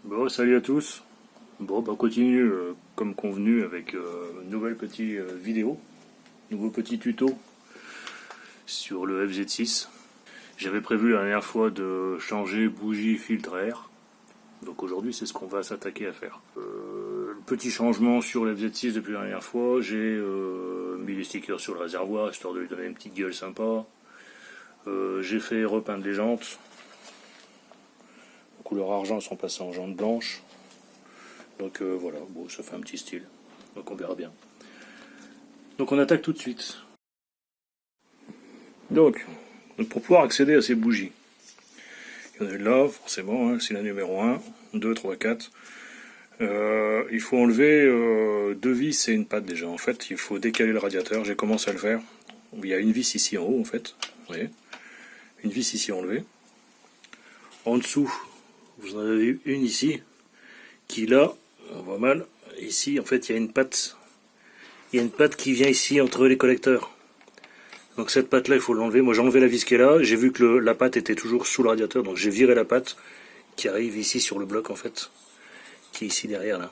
Bon, salut à tous. Bon, bah, on continue comme convenu avec une nouvelle petite vidéo, nouveau petit tuto sur le FZ6. J'avais prévu la dernière fois de changer bougie filtre air. Donc aujourd'hui, c'est ce qu'on va s'attaquer à faire. Petit changement sur le FZ6 depuis la dernière fois. J'ai mis les stickers sur le réservoir histoire de lui donner une petite gueule sympa. J'ai fait repeindre les jantes. En couleur argent, elles sont passées en jantes blanches. Donc voilà, bon, ça fait un petit style. Donc on verra bien. Donc on attaque tout de suite. Donc pour pouvoir accéder à ces bougies, il y en a une là, forcément, hein, c'est la numéro 1, 2, 3, 4. Il faut enlever 2 vis et une patte déjà. En fait, il faut décaler le radiateur. J'ai commencé à le faire. Il y a une vis ici en haut, en fait. Vous voyez, une vis ici enlevée. En dessous, vous en avez une ici, qui là, on voit mal. Ici, en fait, il y a une patte. Il y a une patte qui vient ici entre les collecteurs. Donc cette patte là, il faut l'enlever. Moi j'ai enlevé la vis qui est là. J'ai vu que la patte était toujours sous le radiateur. Donc j'ai viré la patte qui arrive ici sur le bloc en fait. Qui est ici derrière là.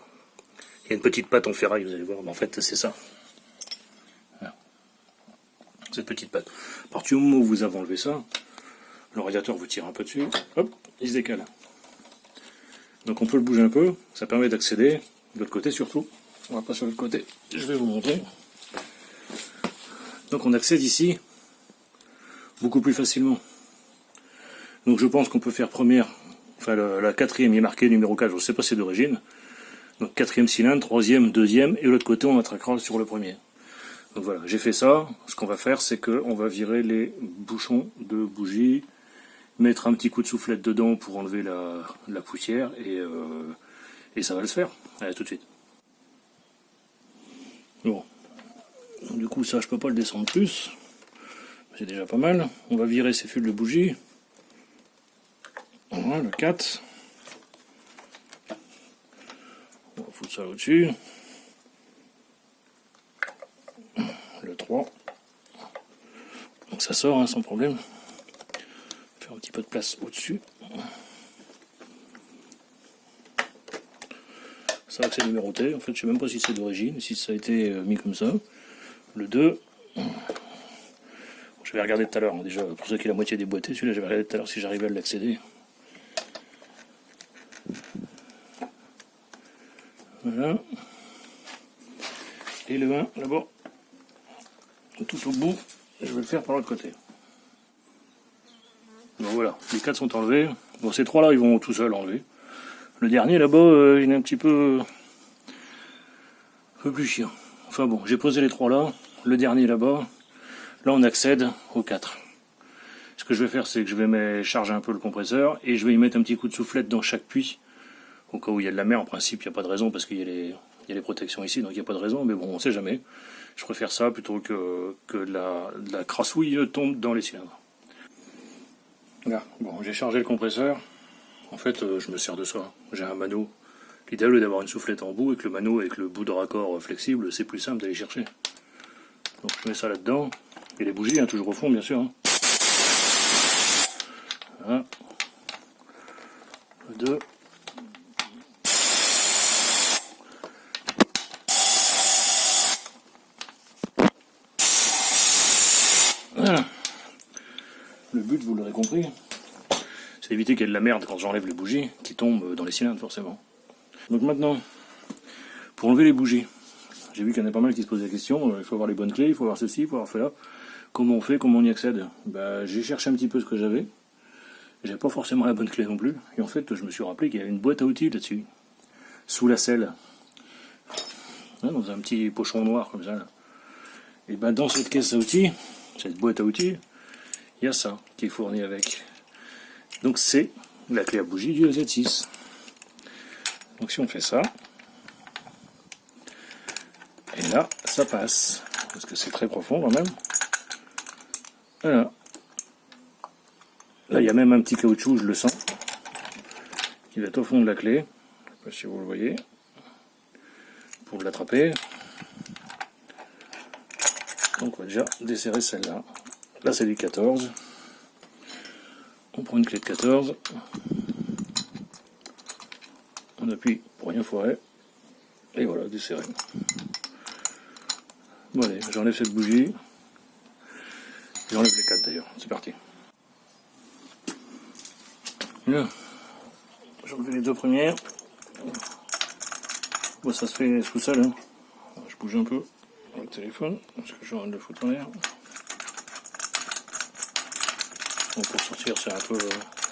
Il y a une petite patte en ferraille, vous allez voir. Mais en fait c'est ça. Voilà. Cette petite patte. À partir du moment où vous avez enlevé ça, le radiateur vous tire un peu dessus. Hop, il se décale. Donc on peut le bouger un peu. Ça permet d'accéder. De l'autre côté surtout. On va pas sur l'autre côté. Je vais vous montrer. Donc on accède ici beaucoup plus facilement. Donc je pense qu'on peut faire première, enfin la quatrième, il est marqué numéro 4, je ne sais pas si c'est d'origine. Donc quatrième cylindre, troisième, deuxième, et de l'autre côté on attraquera sur le premier. Donc voilà, j'ai fait ça. Ce qu'on va faire, c'est qu'on va virer les bouchons de bougie, mettre un petit coup de soufflette dedans pour enlever la poussière, et ça va le faire. Allez, tout de suite. Bon. Du coup ça je peux pas le descendre plus. C'est déjà pas mal. On va virer ces fils de bougie. Voilà, le 4. On va foutre ça au-dessus. Le 3. Donc ça sort hein, sans problème. Faire un petit peu de place au-dessus. Ça va que c'est numéroté. En fait, je sais même pas si c'est d'origine, si ça a été mis comme ça. Le 2. Je vais regarder tout à l'heure, hein, déjà, pour ceux qui ont la moitié déboîté, celui-là, je vais regarder tout à l'heure si j'arrive à l'accéder. Voilà. Et le 1, là-bas, tout au bout, je vais le faire par l'autre côté. Donc voilà, les 4 sont enlevés. Bon, ces 3-là, ils vont tout seuls enlever. Le dernier, là-bas, il est un petit peu plus chiant. Enfin bon, j'ai posé les 3 là. Le dernier, là-bas. Là, on accède aux 4. Ce que je vais faire, c'est que je vais charger un peu le compresseur et je vais y mettre un petit coup de soufflette dans chaque puits. Au cas où il y a de la mer, en principe, il n'y a pas de raison parce qu'il y a les protections ici, donc il n'y a pas de raison. Mais bon, on ne sait jamais. Je préfère ça plutôt que la crassouille tombe dans les cylindres. Là, bon, j'ai chargé le compresseur. En fait, je me sers de ça. J'ai un mano. L'idéal est d'avoir une soufflette en bout et que le mano avec le bout de raccord flexible, c'est plus simple d'aller chercher. Donc je mets ça là-dedans. Et les bougies, hein, toujours au fond, bien sûr. Hein. Voilà. Le 2. Voilà. Le but, vous l'aurez compris, c'est d'éviter qu'il y ait de la merde quand j'enlève les bougies qui tombent dans les cylindres, forcément. Donc maintenant, pour enlever les bougies, j'ai vu qu'il y en a pas mal qui se posaient la question, il faut avoir les bonnes clés, il faut avoir ceci, il faut avoir cela. Comment on fait, comment on y accède? J'ai cherché un petit peu ce que j'avais. J'avais pas forcément la bonne clé non plus. Et en fait, je me suis rappelé qu'il y avait une boîte à outils là-dessus. Sous la selle. Dans un petit pochon noir comme ça. Là. Et dans cette caisse à outils, cette boîte à outils, il y a ça qui est fourni avec. Donc c'est la clé à bougie du Z6. Donc si on fait ça, et là, ça passe. Parce que c'est très profond quand même. Voilà. Là, il y a même un petit caoutchouc, je le sens, qui va être au fond de la clé. Je ne sais pas si vous le voyez. Pour l'attraper. Donc on va déjà desserrer celle-là. Là, c'est du 14. On prend une clé de 14. on appuie pour rien foirer, et voilà, desserré. Bon allez, j'enlève cette bougie, j'enlève les 4 d'ailleurs, c'est parti. Là, j'ai enlevé les 2 premières. Bon, ça se fait tout seul, hein. Je bouge un peu avec le téléphone, parce que j'ai envie de le foutre en l'air. Bon, pour sortir, c'est un peu...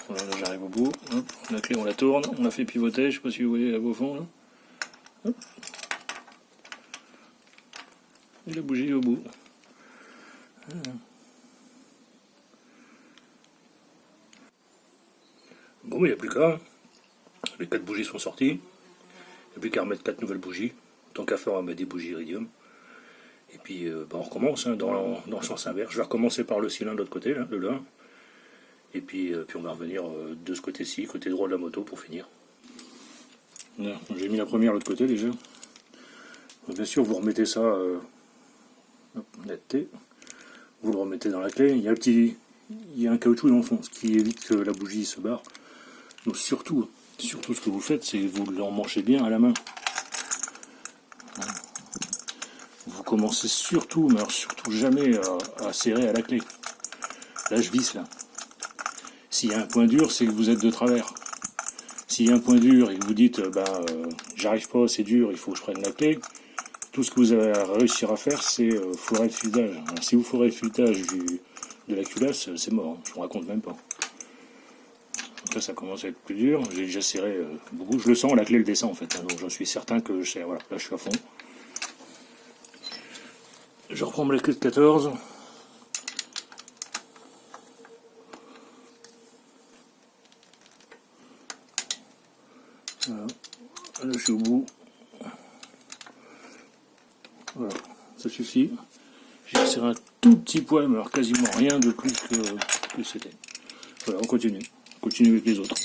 voilà, là j'arrive au bout. Hop, la clé, on la tourne, on la fait pivoter, je sais pas si vous voyez là au fond. Là. Hop. Et la bougie au bout. Voilà. Bon, il n'y a plus qu'à. Les 4 bougies sont sorties. Il n'y a plus qu'à remettre 4 nouvelles bougies. Tant qu'à faire, on va mettre des bougies iridium. Et puis, on recommence hein, dans le sens inverse. Je vais recommencer par le cylindre de l'autre côté, là, de là. Et puis on va revenir de ce côté-ci, côté droit de la moto, pour finir. J'ai mis la première de l'autre côté déjà. Donc, bien sûr, vous remettez ça, netteté. Vous le remettez dans la clé. Il y a un caoutchouc dans le fond, ce qui évite que la bougie se barre. Donc surtout ce que vous faites, c'est que vous l'emmanchez bien à la main. Vous commencez surtout, mais alors surtout jamais à serrer à la clé. Là, je visse là. S'il y a un point dur, c'est que vous êtes de travers. S'il y a un point dur et que vous dites, j'arrive pas, c'est dur, il faut que je prenne la clé, tout ce que vous allez réussir à faire, c'est foirer le filetage. Alors, si vous foirez le filetage de la culasse, c'est mort, hein, je ne vous raconte même pas. Donc là, ça commence à être plus dur, j'ai déjà serré beaucoup, je le sens, la clé le descend en fait, hein, donc j'en suis certain que je serre, voilà, là je suis à fond. Je reprends la clé de 14. Voilà. Là je suis au bout. Voilà, ça suffit. J'ai serré un tout petit poil, mais alors quasiment rien de plus que c'était. Voilà, on continue. On continue avec les autres.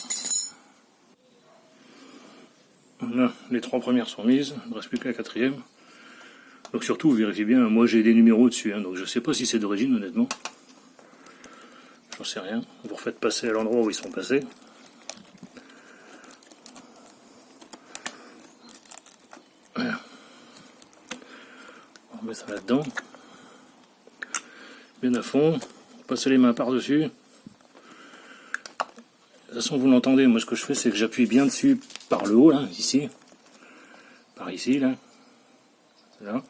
Là, les 3 premières sont mises, il ne reste plus que la 4e. Donc surtout, vérifiez bien, moi j'ai des numéros dessus, hein, donc je ne sais pas si c'est d'origine honnêtement. J'en sais rien. Vous refaites passer à l'endroit où ils sont passés. Voilà. On met ça là-dedans. Bien à fond. Passez les mains par-dessus. De toute façon, vous l'entendez, moi ce que je fais, c'est que j'appuie bien dessus par le haut, là, ici. Par ici, là. Là.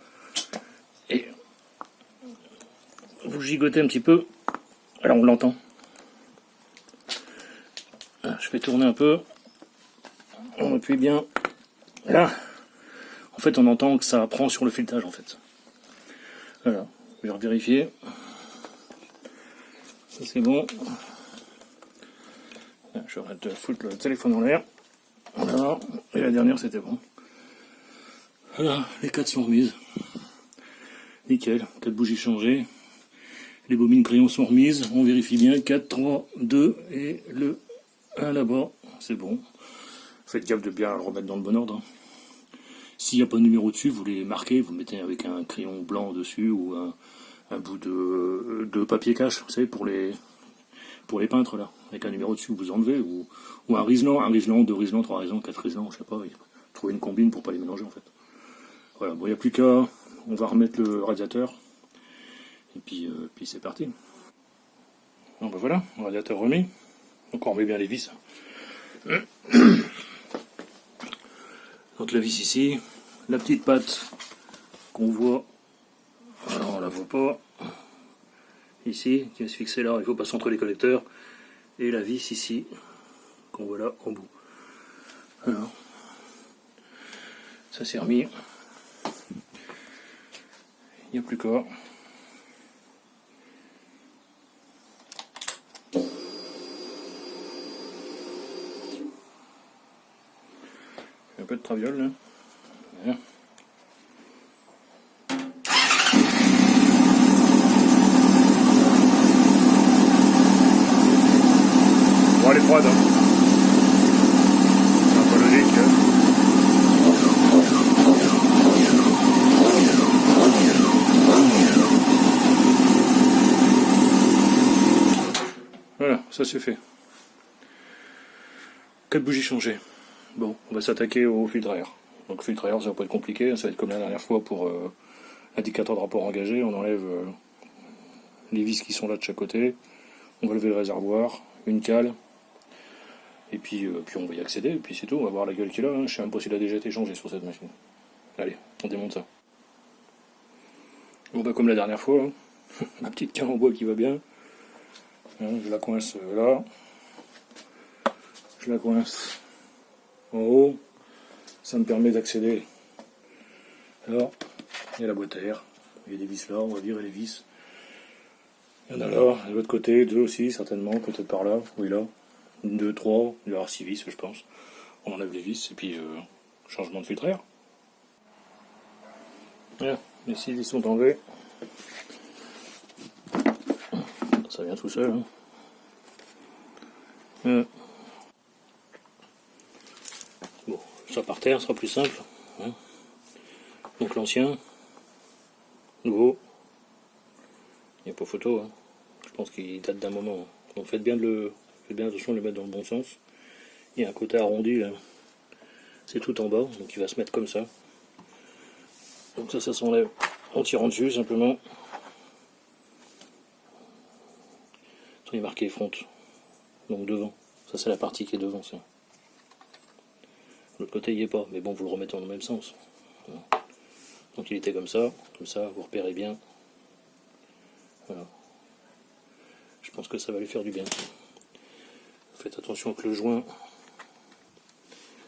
Et vous gigotez un petit peu. Alors on l'entend. Je fais tourner un peu. On appuie bien. Là. En fait, on entend que ça prend sur le filetage, en fait. Voilà. Je vais revérifier. Ça c'est bon. Je vais te foutre le téléphone en l'air. Voilà. Et la dernière c'était bon. Voilà, les 4 sont remises. Nickel. 4 bougies changées. Les bobines crayons sont remises. On vérifie bien. 4, 3, 2 et le 1 là-bas. C'est bon. Faites gaffe de bien le remettre dans le bon ordre. S'il n'y a pas de numéro dessus, vous les marquez. Vous mettez avec un crayon blanc dessus ou un bout de papier cache. Vous savez, pour les peintres là. Avec un numéro dessus, vous enlevez. Ou un riselant, 2 riselants, 3 riselants, 4 riselants, je sais pas. Trouver une combine pour pas les mélanger en fait. Voilà, bon, il n'y a plus qu'à, on va remettre le radiateur, et puis c'est parti. Bon ben voilà, le radiateur remis, donc on remet bien les vis. Donc la vis ici, la petite patte qu'on voit, alors on la voit pas, ici, qui va se fixer là, il faut passer entre les connecteurs, et la vis ici, qu'on voit là en bout. Alors, ça c'est remis. Il n'y a plus qu'à. Un peu de traviole là. Voilà. Bon, elle est froide. Hein. C'est un peu logique. Hein. Voilà, ça c'est fait. 4 bougies changées. Bon, on va s'attaquer au filtre à air. Donc filtre à air, ça va pas être compliqué, ça va être comme la dernière fois pour indicateur de rapport engagé. On enlève les vis qui sont là de chaque côté, on va lever le réservoir, une cale, et puis on va y accéder, et puis c'est tout, on va voir la gueule qu'il a. Hein. Je sais même pas s'il a déjà été changé sur cette machine. Allez, on démonte ça. Bon bah comme la dernière fois, hein. Ma petite cale en bois qui va bien. Hein, je la coince là. Je la coince en haut. Ça me permet d'accéder. Alors, il y a la boîte à air. Il y a des vis là, on va virer les vis. Il y en a là, de l'autre côté, 2 aussi, certainement, peut-être par là. Oui, là. 2, 3, il y aura 6 vis, je pense. On enlève les vis, et puis changement de filtre à air. Voilà, les 6 vis sont enlevés. Ça vient tout seul. Hein. Bon, ça par terre sera plus simple. Hein. Donc l'ancien, nouveau. Il n'y a pas photo. Hein. Je pense qu'il date d'un moment. Donc faites bien attention de le mettre dans le bon sens. Il y a un côté arrondi là. C'est tout en bas, donc il va se mettre comme ça. Donc ça s'enlève en tirant dessus simplement. Il est marqué front. Donc devant. Ça c'est la partie qui est devant ça. L'autre côté il n'y est pas, mais bon vous le remettez dans le même sens. Donc il était comme ça vous repérez bien. Voilà. Je pense que ça va lui faire du bien. Faites attention que le joint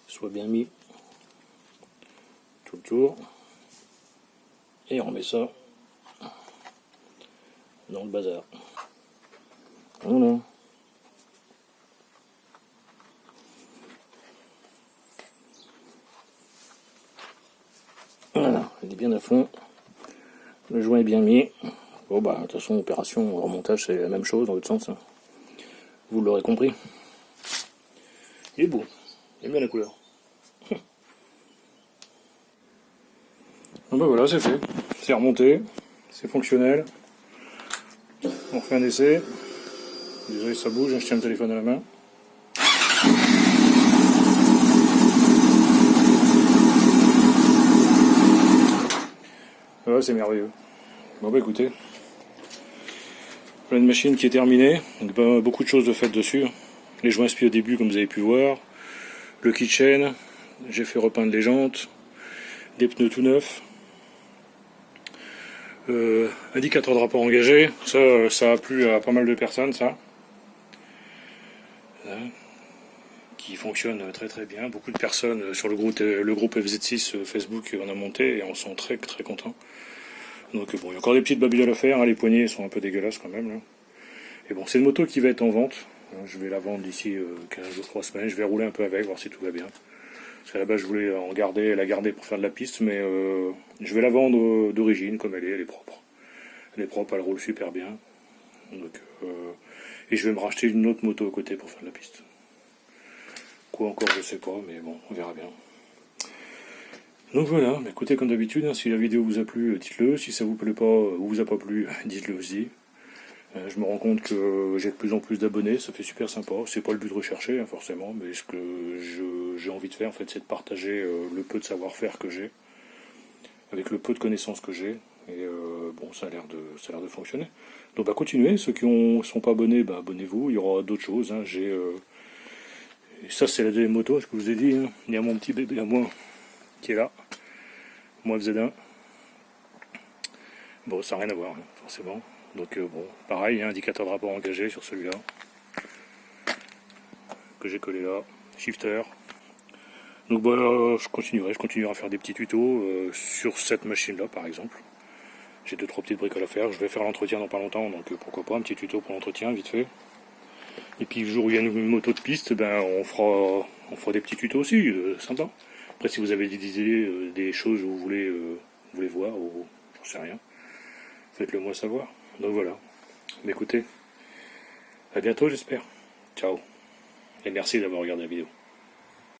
soit bien mis tout le tour. Et on remet ça dans le bazar. Voilà. Voilà, il est bien à fond. Le joint est bien mis. Bon bah de toute façon opération remontage c'est la même chose dans l'autre sens. Hein. Vous l'aurez compris. Il est beau. J'aime bien la couleur. Bon bah voilà, c'est fait. C'est remonté. C'est fonctionnel. On refait un essai. Désolé ça bouge, je tiens le téléphone à la main. Voilà, c'est merveilleux. Bon bah écoutez. Voilà une machine qui est terminée. Donc, bah, beaucoup de choses de faites dessus. Les joints spi au début comme vous avez pu voir. Le kitchen. J'ai fait repeindre les jantes. Des pneus tout neufs. Indicateur de rapport engagé. Ça a plu à pas mal de personnes ça. Qui fonctionne très très bien. Beaucoup de personnes sur le groupe FZ6 Facebook en a monté et on s'en très très content. Donc bon, il y a encore des petites babioles à faire, hein. Les poignées sont un peu dégueulasses quand même. Là. Et bon, c'est une moto qui va être en vente. Je vais la vendre d'ici 15 ou 3 semaines. Je vais rouler un peu avec, voir si tout va bien. Parce qu'à la base, je voulais la garder pour faire de la piste, mais je vais la vendre d'origine comme elle est propre. Elle est propre, elle roule super bien. Donc, et je vais me racheter une autre moto à côté pour faire de la piste. Quoi encore, je sais pas, mais bon, on verra bien. Donc voilà, écoutez comme d'habitude, hein, si la vidéo vous a plu, dites-le. Si ça vous plaît pas ou vous a pas plu, dites-le aussi. Je me rends compte que j'ai de plus en plus d'abonnés, ça fait super sympa. C'est pas le but recherché, hein, forcément, mais ce que j'ai envie de faire, en fait, c'est de partager le peu de savoir-faire que j'ai, avec le peu de connaissances que j'ai. Et bon, ça a l'air de fonctionner. Donc bah continuez, ceux qui sont pas abonnés, bah abonnez-vous. Il y aura d'autres choses. Hein. Ça c'est la deuxième moto, ce que je vous ai dit. Hein. Il y a mon petit bébé à moi qui est là. Moi FZ1. Bon, ça n'a rien à voir, hein, forcément. Donc bon, pareil, hein, indicateur de rapport engagé sur celui-là. Que j'ai collé là. Shifter. Donc bah, je continuerai à faire des petits tutos sur cette machine-là, par exemple. J'ai 2-3 petites bricoles à faire. Je vais faire l'entretien dans pas longtemps, donc pourquoi pas un petit tuto pour l'entretien, vite fait. Et puis le jour où il y a une moto de piste, ben on fera des petits tutos aussi, sympa. Après si vous avez des idées, des choses où vous voulez voir, ou j'en sais rien, faites-le moi savoir. Donc voilà. Mais écoutez, à bientôt j'espère. Ciao. Et merci d'avoir regardé la vidéo.